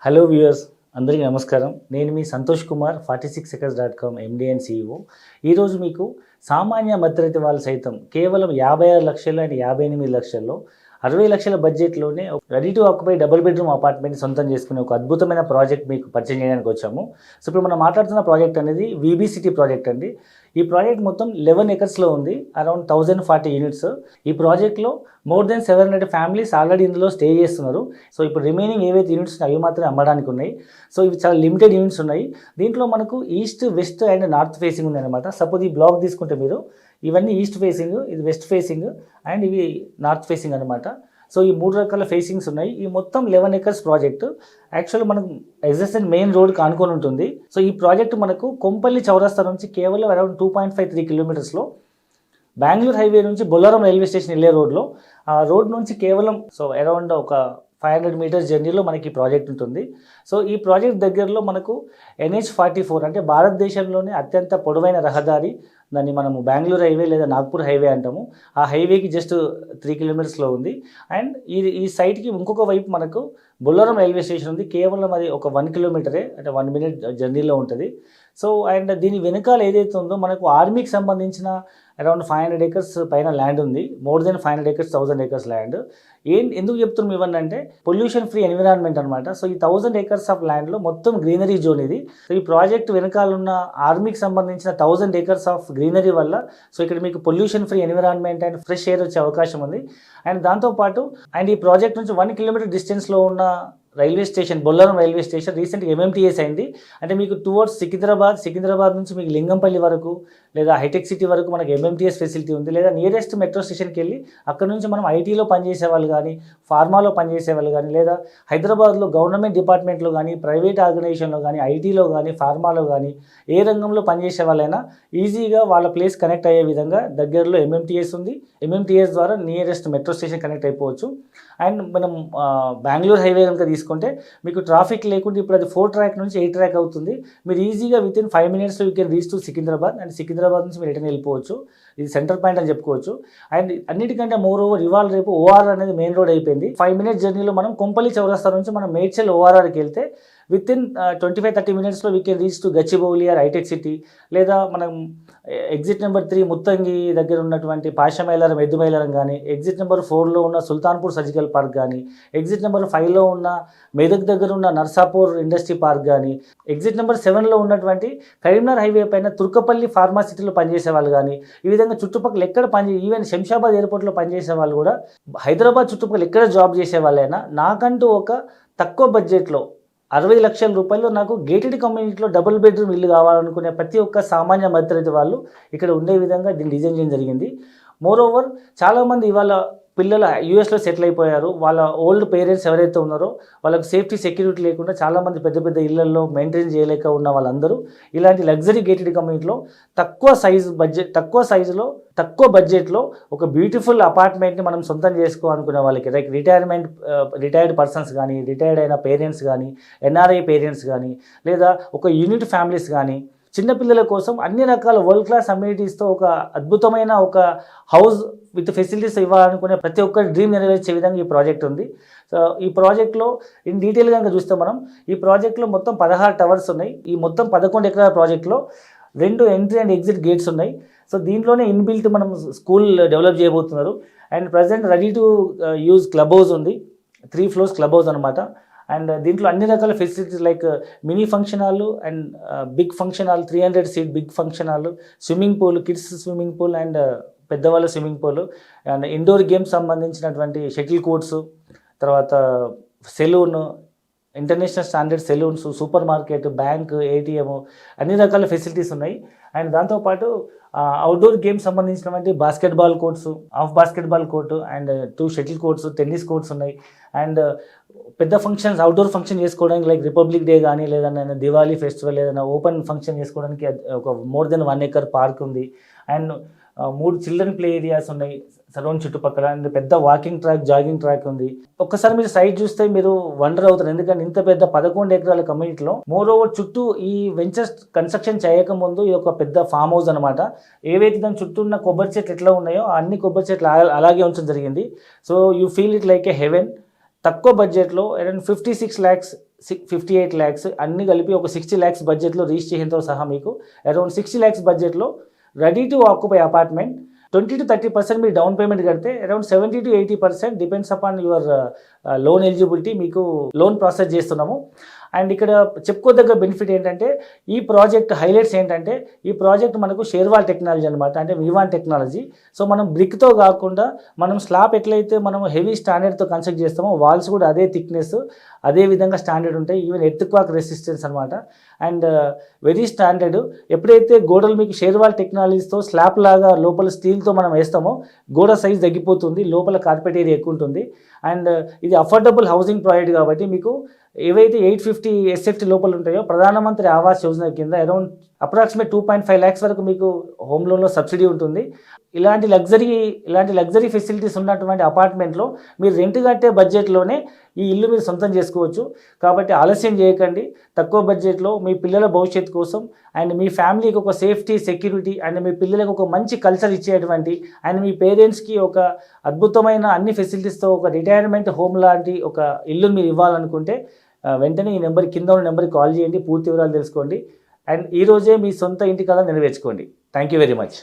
Hello viewers, అందరికీ నమస్కారం. నేను మీ Santosh Kumar 46acres.com MD and CEO. ఈరోజు మీకు సామాన్య మధ్యతరగతి వాళ్ళు సైతం కేవలం 56 లక్షలు అండ్ 58 లక్షల్లో 60 లక్షల బడ్జెట్లోనే ready to occupy double bedroom apartment సొంతం చేసుకునే ఒక అద్భుతమైన ప్రాజెక్ట్ మీకు పరిచయం చేయడానికి వచ్చాము. సో ఇప్పుడు మనం మాట్లాడుతున్న ప్రాజెక్ట్ అనేది వీబీ సిటీ ప్రాజెక్ట్ అండి. ఈ ప్రాజెక్ట్ మొత్తం 11 ఎకర్స్లో ఉంది, అరౌండ్ 1040 యూనిట్స్. ఈ ప్రాజెక్ట్లో మోర్ దెన్ 700 ఫ్యామిలీస్ ఆల్రెడీ ఇందులో స్టే చేస్తున్నారు. సో ఇప్పుడు రిమైనింగ్ ఏవైతే యూనిట్స్ అవి మాత్రమే అమ్మడానికి ఉన్నాయి. సో ఇవి చాలా లిమిటెడ్ యూనిట్స్ ఉన్నాయి. దీంట్లో మనకు east, west and north facing ఉంది అనమాట. సపోజ్ ఈ బ్లాక్ తీసుకుంటే మీరు ఇవన్నీ ఈస్ట్ ఫేసింగ్, ఇది వెస్ట్ ఫేసింగ్ అండ్ ఇవి నార్త్ ఫేసింగ్ అనమాట. సో ఈ 3 రకాల ఫేసింగ్స్ ఉన్నాయి. ఈ మొత్తం 11 ఎకర్స్ ప్రాజెక్ట్ యాక్చువల్ మనకు ఎగ్జిస్టెంట్ మెయిన్ రోడ్కి ఆనుకొని ఉంటుంది. సో ఈ ప్రాజెక్ట్ మనకు కొంపల్లి చౌరస్తా నుంచి కేవలం అరౌండ్ 2.53 కిలోమీటర్స్లో, బెంగళూరు హైవే నుంచి బొల్లారం రైల్వే స్టేషన్ వెళ్ళే రోడ్లో, ఆ రోడ్ నుంచి కేవలం అరౌండ్ ఒక 500 మీటర్స్ జర్నీలో మనకి ఈ ప్రాజెక్ట్ ఉంటుంది. సో ఈ ప్రాజెక్ట్ దగ్గరలో మనకు NH44 అంటే భారతదేశంలోనే అత్యంత పొడవైన రహదారి, దాన్ని మనము బెంగళూరు హైవే లేదా నాగ్పూర్ హైవే అంటాము. ఆ హైవేకి జస్ట్ 3 కిలోమీటర్స్లో ఉంది. అండ్ ఈ సైట్కి ఇంకొక వైపు మనకు బొల్లారం రైల్వే స్టేషన్ ఉంది. కేవలం అది ఒక 1 కిలోమీటరే, అంటే 1 మినిట్ జర్నీలో ఉంటుంది. సో అండ్ దీని వెనకాల ఏదైతే ఉందో మనకు ఆర్మీకి సంబంధించిన అరౌండ్ 500 ఎకర్స్ పైన ల్యాండ్ ఉంది. More than 500 acres, 1000 acres land. ఎందుకు చెప్తున్నాం ఇవన్నీ అంటే పొల్యూషన్ ఫ్రీ ఎన్విరాన్మెంట్ అనమాట. సో ఈ 1000 ఎకర్స్ ఆఫ్ ల్యాండ్లో మొత్తం గ్రీనరీ జోన్ ఇది. సో ఈ ప్రాజెక్ట్ వెనకాల ఉన్న ఆర్మీకి సంబంధించిన 1000 ఎకర్స్ ఆఫ్ గ్రీనరీ వల్ల సో ఇక్కడ మీకు pollution free environment and fresh air వచ్చే అవకాశం ఉంది. అండ్ దాంతోపాటు అండ్ ఈ ప్రాజెక్ట్ నుంచి 1 కిలోమీటర్ డిస్టెన్స్లో ఉన్న railway station, Bollaram railway station రీసెంట్గా MMTS అయింది. అంటే మీకు టువర్డ్స్ సికింద్రాబాద్ నుంచి మీకు లింగంపల్లి వరకు లేదా హైటెక్ సిటీ వరకు మనకి MMTS ఫెసిలిటీ ఉంది. లేదా నియరెస్ట్ మెట్రో స్టేషన్కి వెళ్ళి అక్కడ నుంచి మనం ఐటీలో పనిచేసే వాళ్ళు కానీ, ఫార్మాలో పనిచేసే వాళ్ళు కానీ, లేదా హైదరాబాద్లో గవర్నమెంట్ డిపార్ట్మెంట్లో కానీ, ప్రైవేట్ ఆర్గనైజేషన్లో కానీ, ఐటీలో కానీ, ఫార్మాలో కానీ ఏ రంగంలో పనిచేసే వాళ్ళైనా ఈజీగా వాళ్ళ ప్లేస్ కనెక్ట్ అయ్యే విధంగా దగ్గరలో MMTS ఉంది. MMTS ద్వారా నియరెస్ట్ మెట్రో స్టేషన్ కనెక్ట్ అయిపోవచ్చు. అండ్ మనం బెంగళూరు హైవే కనుక తీసుకుంటే మీకు ట్రాఫిక్ లేకుండా ఇప్పుడు అది 4 ట్రాక్ నుంచి 8 ట్రాక్ అవుతుంది. మీరు ఈజీగా విత్ ఇన్ 5 మినిట్స్లో you can reach to Secunderabad. And Secunderabad నుంచి మీరు రిటర్న్ వెళ్ళిపోవచ్చు. ఇది సెంటర్ పాయింట్ అని చెప్పుకోవచ్చు. అండ్ అన్నిటికంటే మోర్ ఓవర్ ఇవాళ రేపు ORR అనేది మెయిన్ రోడ్ అయిపోయింది. 5 మినిట్స్ జర్నీలో మనం కొంపల్లి చౌరస్తా నుంచి మనం మేడ్చల్ ORRకి వెళ్తే విత్ ఇన్ 25-30 మినిట్స్లో we can reach to Gachibowli or Hitech City. లేదా మనం ఎగ్జిట్ నెంబర్ 3 ముత్తంగి దగ్గర ఉన్నటువంటి పాషమైలారం, ఎద్దుమైలారం కానీ, ఎగ్జిట్ నెంబర్ 4లో ఉన్న సుల్తాన్పూర్ సర్జికల్ పార్క్ కానీ, ఎగ్జిట్ నెంబర్ 5లో ఉన్న మెదక్ దగ్గర ఉన్న నర్సాపూర్ ఇండస్ట్రీ పార్క్ కానీ, ఎగ్జిట్ నెంబర్ 7లో ఉన్నటువంటి కరీంనగర్ హైవే పైన తుర్కపల్లి ఫార్మాసిటీలో పనిచేసే వాళ్ళు కానీ, ఈ విధంగా చుట్టుపక్కల ఎక్కడ ఈవెన్ శంషాబాద్ ఎయిర్పోర్ట్లో పనిచేసే వాళ్ళు కూడా, హైదరాబాద్ చుట్టుపక్కల ఎక్కడ జాబ్ చేసే వాళ్ళైనా నాకంటూ ఒక తక్కువ బడ్జెట్లో 60 లక్షల రూపాయలు నాకు గేటెడ్ కమ్యూనిటీలో డబుల్ బెడ్రూమ్ ఇల్లు కావాలనుకునే ప్రతి ఒక్క సామాన్య మధ్యతరగతి వాళ్ళు ఇక్కడ ఉండే విధంగా దీన్ని డిజైన్ చేయడం జరిగింది. మోర్ ఓవర్ చాలామంది ఇవాళ పిల్లలు యూఎస్లో సెటిల్ అయిపోయారు. వాళ్ళ ఓల్డ్ పేరెంట్స్ ఎవరైతే ఉన్నారో వాళ్ళకు సేఫ్టీ, సెక్యూరిటీ లేకుండా చాలామంది పెద్ద పెద్ద ఇళ్లలో మెయింటైన్ చేయలేక ఉన్న వాళ్ళందరూ ఇలాంటి లగ్జరీ గేటెడ్ కమ్యూనిటీలో తక్కువ సైజులో తక్కువ బడ్జెట్లో ఒక బ్యూటిఫుల్ అపార్ట్మెంట్ని మనం సొంతం చేసుకోవాలనుకునే వాళ్ళకి, లైక్ రిటైర్డ్ పర్సన్స్ కానీ, రిటైర్డ్ అయిన పేరెంట్స్ కానీ, NRI పేరెంట్స్ కానీ, లేదా ఒక యూనిట్ ఫ్యామిలీస్ కానీ, చిన్నపిల్లల కోసం అన్ని రకాల వరల్డ్ క్లాస్ అమ్యూనిటీస్తో ఒక అద్భుతమైన ఒక హౌస్ విత్ ఫెసిలిటీస్ ఇవ్వాలనుకునే ప్రతి ఒక్కరి డ్రీమ్ నెరవేర్చే విధంగా ఈ ప్రాజెక్ట్ ఉంది. సో ఈ ప్రాజెక్ట్లో ఇన్ డీటెయిల్గా కనుక చూస్తే మనం ఈ ప్రాజెక్ట్లో మొత్తం 16 టవర్స్ ఉన్నాయి. ఈ మొత్తం 11 ఎకరాల ప్రాజెక్ట్లో 2 ఎంట్రీ అండ్ ఎగ్జిట్ గేట్స్ ఉన్నాయి. సో దీంట్లోనే ఇన్బిల్ట్ మనం స్కూల్ డెవలప్ చేయబోతున్నారు. And present ready to use club house ఉంది, 3 ఫ్లోర్స్ క్లబ్ హౌస్ అనమాట. అండ్ దీంట్లో అన్ని రకాల facilities like mini function hall and big function hall, 300 seat big function hall, swimming pool, kids swimming pool and పెద్దవాళ్ళ swimming pool, and indoor games సంబంధించినటువంటి shuttle courts, తర్వాత salon, international standard salons, super market, bank, ATM, అన్ని రకాల facilities ఉన్నాయి. And దాంతోపాటు outdoor games సంబంధించినటువంటి basketball courts, of basketball court and 2 shuttle courts, tennis courts ఉన్నాయి. And పెద్ద ఫంక్షన్స్, అవుట్డోర్ ఫంక్షన్ చేసుకోవడానికి లైక్ రిపబ్లిక్ డే కానీ, లేదన్నా దివాళీ ఫెస్టివల్, ఏదైనా ఓపెన్ ఫంక్షన్ చేసుకోవడానికి ఒక మోర్ దెన్ 1 ఎకర్ పార్క్ ఉంది. అండ్ 3 చిల్డ్రన్ ప్లే ఏరియాస్ ఉన్నాయి సరౌండ్ చుట్టుపక్కల. అండ్ పెద్ద వాకింగ్ ట్రాక్, జాగింగ్ ట్రాక్ ఉంది. ఒక్కసారి మీరు సైట్ చూస్తే మీరు వండర్ అవుతారు. ఎందుకంటే ఇంత పెద్ద 11 ఎకరాల కమ్యూనిటీలో మోర్ ఓవర్ చుట్టూ ఈ వెంచర్స్ కన్స్ట్రక్షన్ చేయకముందు ఈ ఒక పెద్ద ఫామ్ హౌస్ అనమాట. ఏవైతే దాని చుట్టూ ఉన్న కొబ్బరి చెట్లు ఎట్లా ఉన్నాయో అన్ని కొబ్బరి చెట్లు అలాగే ఉంచడం జరిగింది. So you feel it like a heaven. తక్కువ బడ్జెట్లో అరౌండ్ 56 lakhs 58 ల్యాక్స్ అన్ని కలిపి ఒక 60 ల్యాక్స్ బడ్జెట్లో రిజిస్ట్రేషన్తో సహా మీకు అరౌండ్ 60 ల్యాక్స్ బడ్జెట్లో ready to occupy apartment 20 to 30% మీరు డౌన్ పేమెంట్ కడితే around 70 to 80% depends upon your loan eligibility మీకు లోన్ ప్రాసెస్ చేస్తున్నాము. అండ్ ఇక్కడ చెప్పుకోదగ్గ బెనిఫిట్ ఏంటంటే ఈ ప్రాజెక్ట్ హైలైట్స్ ఏంటంటే ఈ ప్రాజెక్ట్ మనకు షేర్వాల్ టెక్నాలజీ అనమాట, అంటే వివాన్ టెక్నాలజీ. సో మనం బ్రిక్తో కాకుండా మనం స్లాబ్ ఎట్లయితే మనం హెవీ స్టాండర్డ్తో కన్స్ట్రక్ట్ చేస్తామో వాల్స్ కూడా అదే థిక్నెస్ అదే విధంగా స్టాండర్డ్ ఉంటాయి. ఈవెన్ ఎర్త్ క్వాక్ రెసిస్టెన్స్ అనమాట. And very standard. ఎప్పుడైతే గోడలు మీకు షేర్వాల్ టెక్నాలజీతో స్లాబ్ లాగా లోపల స్టీల్తో మనం వేస్తామో గోడ సైజ్ తగ్గిపోతుంది, లోపల కార్పెట్ ఏరియా ఎక్కువ ఉంటుంది. అండ్ ఇది అఫోర్డబుల్ హౌసింగ్ ప్రాజెక్ట్ కాబట్టి మీకు ఏవైతే 850 SFT లోపల ఉంటాయో ప్రధానమంత్రి ఆవాస్ యోజన కింద అరౌండ్ అప్రాక్సిమేట్ 2.5 lakhs వరకు మీకు హోమ్ లోన్లో సబ్సిడీ ఉంటుంది. ఇలాంటి లగ్జరీ ఫెసిలిటీస్ ఉన్నటువంటి అపార్ట్మెంట్లో మీరు రెంట్ కట్టే బడ్జెట్లోనే ఈ ఇల్లు మీరు సొంతం చేసుకోవచ్చు. కాబట్టి ఆలస్యం చేయకండి. తక్కువ బడ్జెట్లో మీ పిల్లల భవిష్యత్తు కోసం అండ్ మీ ఫ్యామిలీకి ఒక సేఫ్టీ సెక్యూరిటీ అండ్ మీ పిల్లలకు ఒక మంచి కల్చర్ ఇచ్చేటువంటి అండ్ మీ పేరెంట్స్కి ఒక అద్భుతమైన అన్ని ఫెసిలిటీస్తో ఒక రిటైర్మెంట్ హోమ్ లాంటి ఒక ఇల్లు మీరు ఇవ్వాలనుకుంటే వెంటనే ఈ నెంబర్ కింద ఉన్న నెంబర్కి కాల్ చేయండి, పూర్తి వివరాలు తెలుసుకోండి అండ్ ఈరోజే మీ సొంత ఇంటి కళ నెరవేర్చుకోండి. Thank you very much.